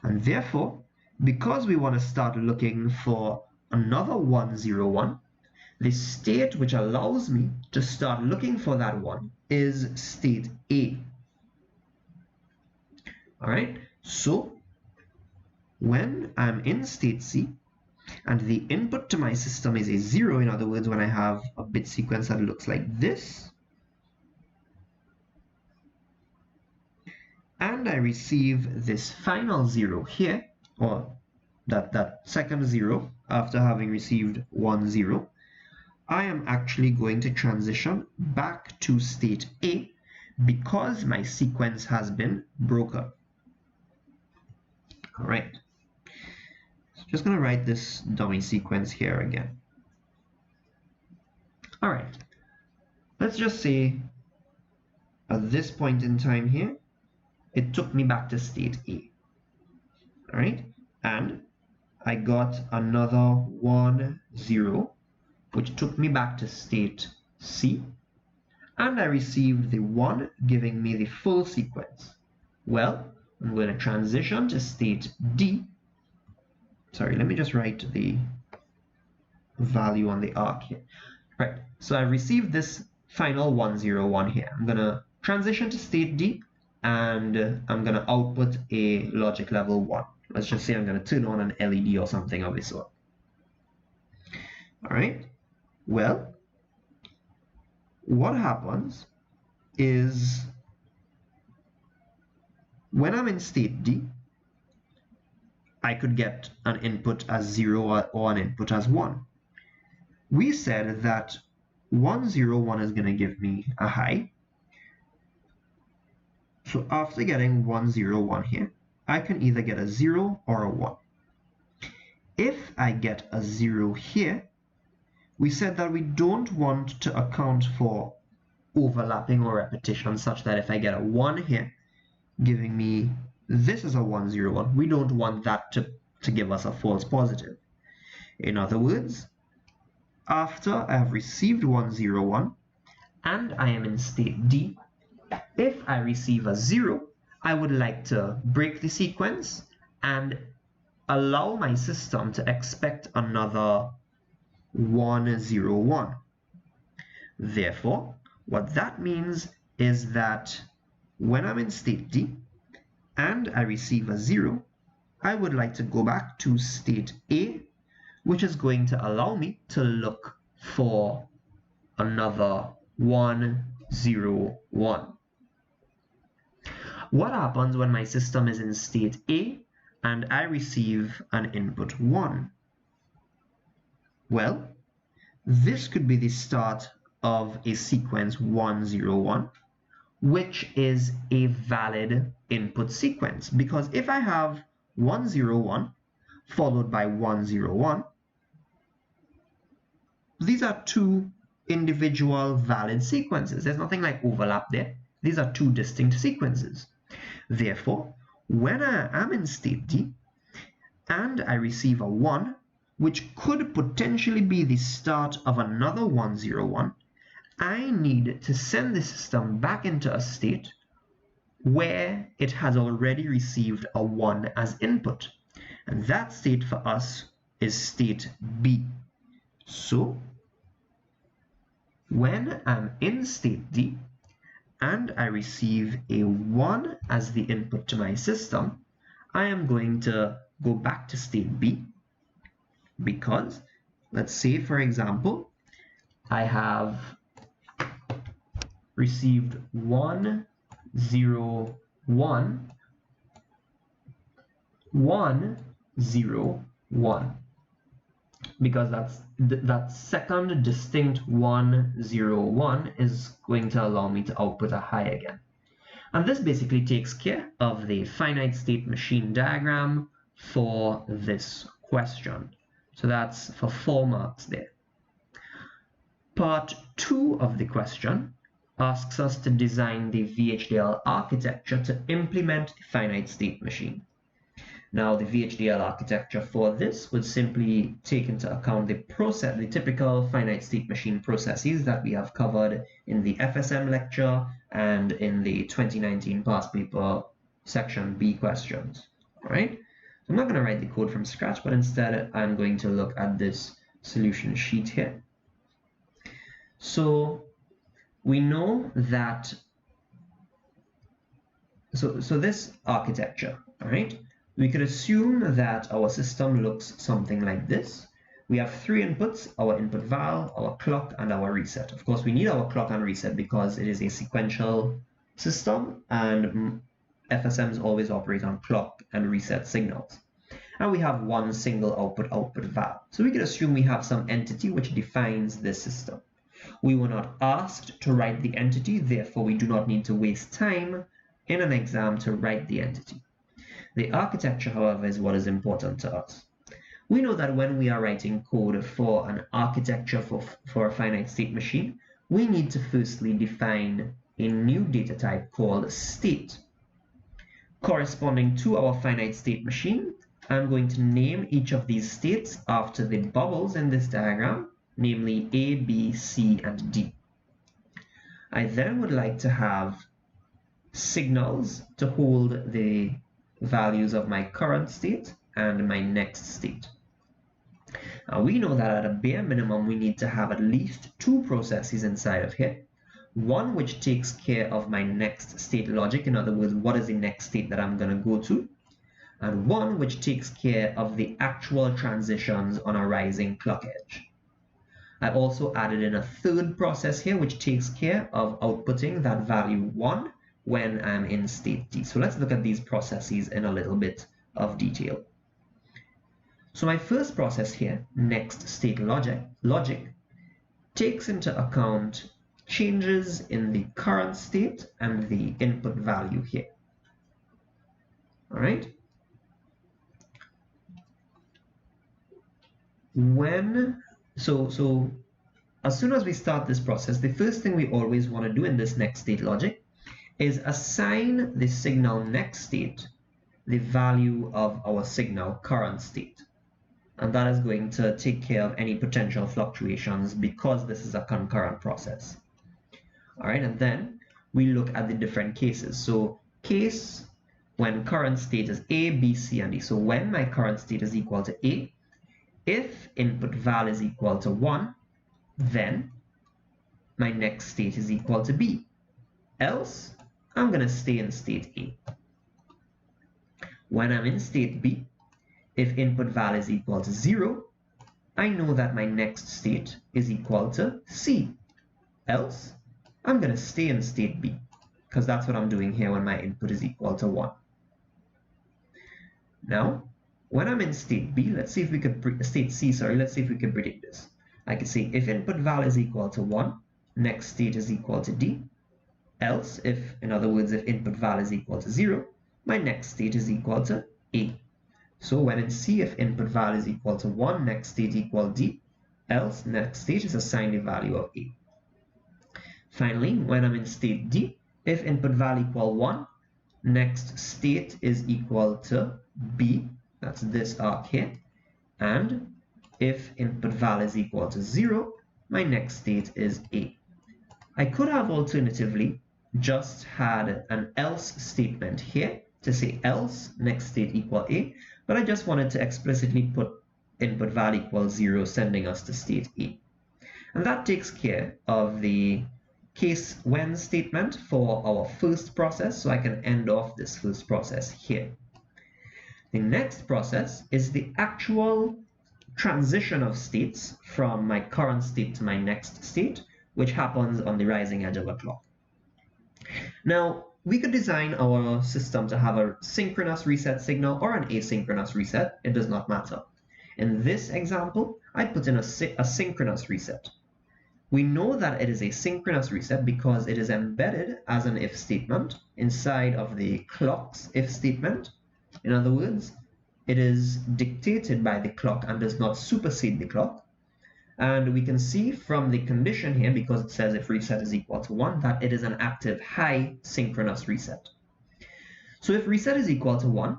Speaker 1: And therefore, because we want to start looking for another 101, the state which allows me to start looking for that one is state A. All right, so when I'm in state C and the input to my system is a 0, in other words, when I have a bit sequence that looks like this, and I receive this final 0 here, or that second 0 after having received 1 0, I am actually going to transition back to state A because my sequence has been broken. All right, so just going to write this dummy sequence here again. All right, let's just say at this point in time here, it took me back to state A. All right, and I got another 1 0, which took me back to state C, and I received the 1 giving me the full sequence. Well, I'm going to transition to state D sorry, let me just write the value on the arc here. Right, so I received this final 101 here. I'm going to transition to state D, and I'm going to output a logic level 1. Let's just say I'm going to turn on an LED or something of this sort. All right, well, what happens is when I'm in state D, I could get an input as 0 or an input as 1. We said that 101 is going to give me a high. So after getting 101 here, I can either get a 0 or a 1. If I get a 0 here, we said that we don't want to account for overlapping or repetition, such that if I get a 1 here, giving me this is a 101, we don't want that to give us a false positive. In other words, after I have received 101 and I am in state D, if I receive a 0, I would like to break the sequence and allow my system to expect another 101. Therefore, what that means is that when I'm in state D and I receive a 0, I would like to go back to state A, which is going to allow me to look for another 101. What happens when my system is in state A and I receive an input 1? Well, this could be the start of a sequence 101, which is a valid input sequence, because if I have 101 followed by 101, these are two individual valid sequences. There's nothing like overlap there. These are two distinct sequences. Therefore, when I am in state D and I receive a 1, which could potentially be the start of another 101, I need to send the system back into a state where it has already received a 1 as input. And that state for us is state B. So, when I'm in state D and I receive a 1 as the input to my system, I am going to go back to state B, because let's say, for example, I have received 1, 0, 1, 1, 0, 1, because that second distinct 1, 0, 1 is going to allow me to output a high again. And this basically takes care of the finite state machine diagram for this question. So that's for 4 marks there. Part 2 of the question asks us to design the VHDL architecture to implement the finite state machine. Now, the VHDL architecture for this would simply take into account the typical finite state machine processes that we have covered in the FSM lecture and in the 2019 past paper section B questions. All right? I'm not going to write the code from scratch, but instead I'm going to look at this solution sheet here. So we know that, so this architecture, all right, we could assume that our system looks something like this. We have 3 inputs: our input val, our clock, and our reset. Of course, we need our clock and reset because it is a sequential system, and FSMs always operate on clock and reset signals. And we have one single output val. So we could assume we have some entity which defines this system. We were not asked to write the entity, therefore we do not need to waste time in an exam to write the entity. The architecture, however, is what is important to us. We know that when we are writing code for an architecture for a finite state machine, we need to firstly define a new data type called state. Corresponding to our finite state machine, I'm going to name each of these states after the bubbles in this diagram, namely A, B, C, and D. I then would like to have signals to hold the values of my current state and my next state. Now we know that at a bare minimum, we need to have at least two processes inside of here. One which takes care of my next state logic, in other words, what is the next state that I'm going to go to, and one which takes care of the actual transitions on a rising clock edge. I also added in a third process here which takes care of outputting that value 1 when I'm in state D. So let's look at these processes in a little bit of detail. So my first process here, next state logic, takes into account changes in the current state and the input value here. All right. So as soon as we start this process, the first thing we always want to do in this next state logic is assign the signal next state the value of our signal current state. And that is going to take care of any potential fluctuations because this is a concurrent process. All right, and then we look at the different cases. So case when current state is A, B, C, and D. So when my current state is equal to A, if input val is equal to 1, then my next state is equal to B. Else, I'm going to stay in state A. When I'm in state B, if input val is equal to 0, I know that my next state is equal to C. Else, I'm going to stay in state B, because that's what I'm doing here when my input is equal to 1. Now, when I'm in state B, let's see if we could, state C, sorry, let's see if we can predict this. I can say if input val is equal to 1, next state is equal to D. Else, in other words, if input val is equal to 0, my next state is equal to A. So when in C, if input val is equal to 1, next state equal D. Else, next state is assigned a value of A. Finally, when I'm in state D, if input val equal 1, next state is equal to B. That's this arc here. And if input val is equal to 0, my next state is A. I could have alternatively just had an else statement here to say else next state equal A, but I just wanted to explicitly put input val equals 0, sending us to state A. And that takes care of the case when statement for our first process, so I can end off this first process here. The next process is the actual transition of states from my current state to my next state, which happens on the rising edge of a clock. Now, we could design our system to have a synchronous reset signal or an asynchronous reset. It does not matter. In this example, I put in a synchronous reset. We know that it is a synchronous reset because it is embedded as an if statement inside of the clock's if statement. In other words, it is dictated by the clock and does not supersede the clock. And we can see from the condition here, because it says if reset is equal to 1, that it is an active high synchronous reset. So if reset is equal to 1,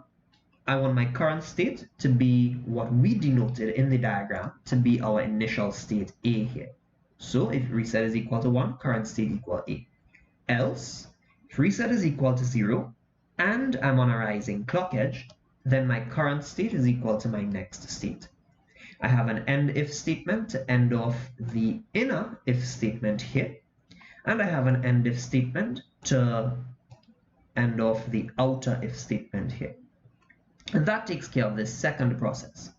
Speaker 1: I want my current state to be what we denoted in the diagram to be our initial state A here. So if reset is equal to 1, current state equal A. Else, if reset is equal to 0 and I'm on a rising clock edge, then my current state is equal to my next state. I have an end if statement to end off the inner if statement here, and I have an end if statement to end off the outer if statement here. And that takes care of this second process.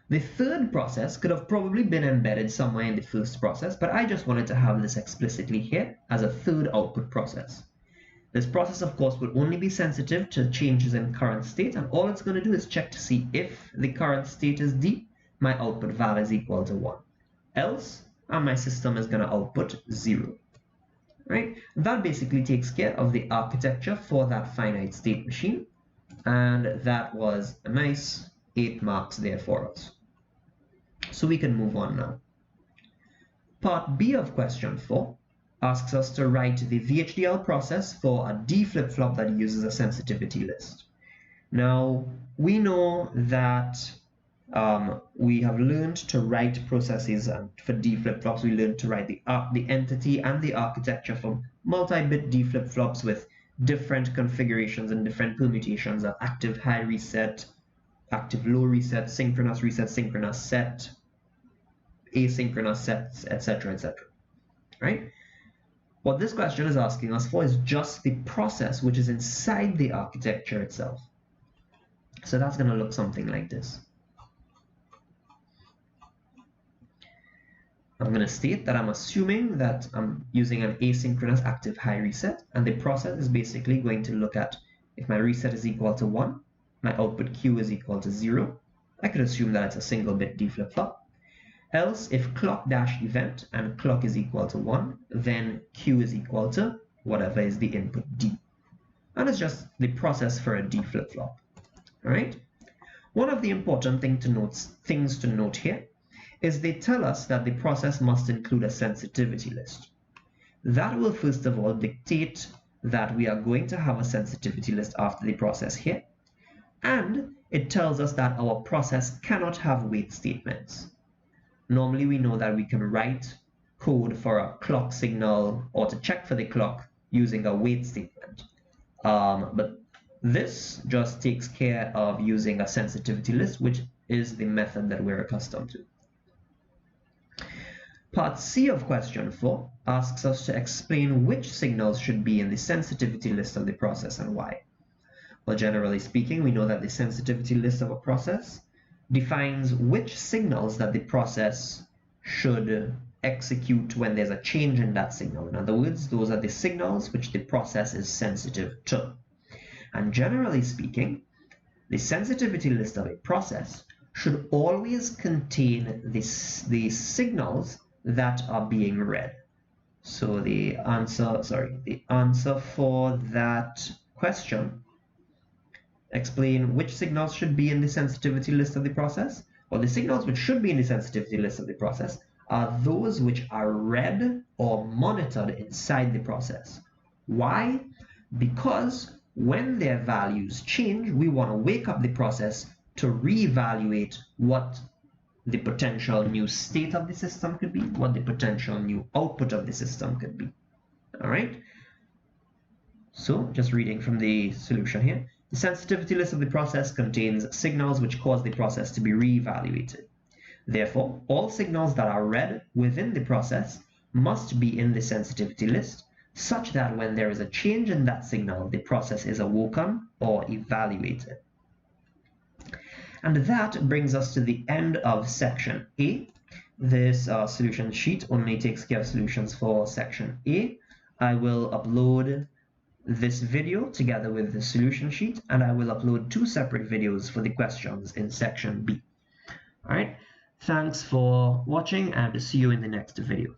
Speaker 1: The third process could have probably been embedded somewhere in the first process, but I just wanted to have this explicitly here as a third output process. This process, of course, will only be sensitive to changes in current state, and all it's going to do is check to see if the current state is D, my output val is equal to 1. Else, my system is going to output 0. Right? That basically takes care of the architecture for that finite state machine, and that was a nice 8 marks there for us. So we can move on now. Part B of question 4 asks us to write the VHDL process for a D flip-flop that uses a sensitivity list. Now, we know that we have learned to write processes, and for D flip-flops we learned to write the entity and the architecture for multi-bit D flip-flops with different configurations and different permutations of active high reset, active low reset, synchronous set, asynchronous sets, etc., etc. Right? What this question is asking us for is just the process which is inside the architecture itself. So that's going to look something like this. I'm going to state that I'm assuming that I'm using an asynchronous active high reset, and the process is basically going to look at if my reset is equal to 1, my output Q is equal to 0. I could assume that it's a single bit D flip-flop. Else, if clock dash event and clock is equal to 1, then Q is equal to whatever is the input D. And it's just the process for a D flip-flop. All right? One of the important things to note here is they tell us that the process must include a sensitivity list. That will first of all dictate that we are going to have a sensitivity list after the process here, and it tells us that our process cannot have wait statements. Normally we know that we can write code for a clock signal or to check for the clock using a wait statement, but this just takes care of using a sensitivity list, which is the method that we're accustomed to. Part C of question 4 asks us to explain which signals should be in the sensitivity list of the process and why. Well, generally speaking, we know that the sensitivity list of a process defines which signals that the process should execute when there's a change in that signal. In other words, those are the signals which the process is sensitive to. And generally speaking, the sensitivity list of a process should always contain the signals that are being read. So the answer for that question, explain which signals should be in the sensitivity list of the process. Well, the signals which should be in the sensitivity list of the process are those which are read or monitored inside the process. Why? Because when their values change, we want to wake up the process to reevaluate what the potential new state of the system could be, what the potential new output of the system could be. All right? So just reading from the solution here. The sensitivity list of the process contains signals which cause the process to be reevaluated. Therefore, all signals that are read within the process must be in the sensitivity list, such that when there is a change in that signal, the process is awoken or evaluated. And that brings us to the end of section A. This solution sheet only takes care of solutions for section A. I will upload this video together with the solution sheet, and I will upload 2 separate videos for the questions in section B. All right, thanks for watching, and see you in the next video.